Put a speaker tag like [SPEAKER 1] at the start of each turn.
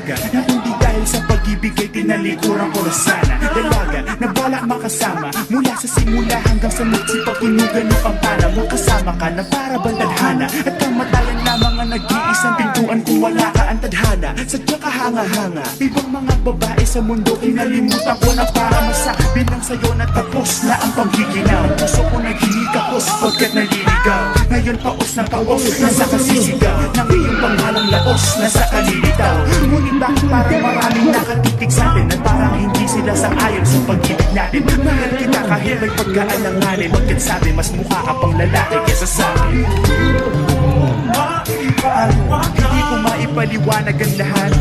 [SPEAKER 1] Dalaga na hindi dahil sa pag-ibig ay tinalikuran ko na sana. Dalaga na balak makasama mula sa simula hanggang sa magsipagtunugan ng pampana. Makasama ka na para bang tadhana at kamatayan lamang ang nag-iisang pintuan kung wala ka ang tadhana. Sadya ka hanga-hanga, ibang mga babae sa mundo kinalimutan ko na para masabi lang sa'yo na tapos na ang panggiginaw. Puso ko naghinikapos pagkat naliligaw. Ngayon paos na paos, nasa kasisigaw ng iyong panghalang laos, nasa kalilitaw. Ngunit bakit parang maraming nakatitig sa'tin at parang hindi sila sang-ayon sa pag-ibig natin. Mahal kita kahit may pagkaalanganin, pagkat sabi mas mukha ka pang lalaki kesa sa'kin. Hindi ko maipaliwanag ang lahat.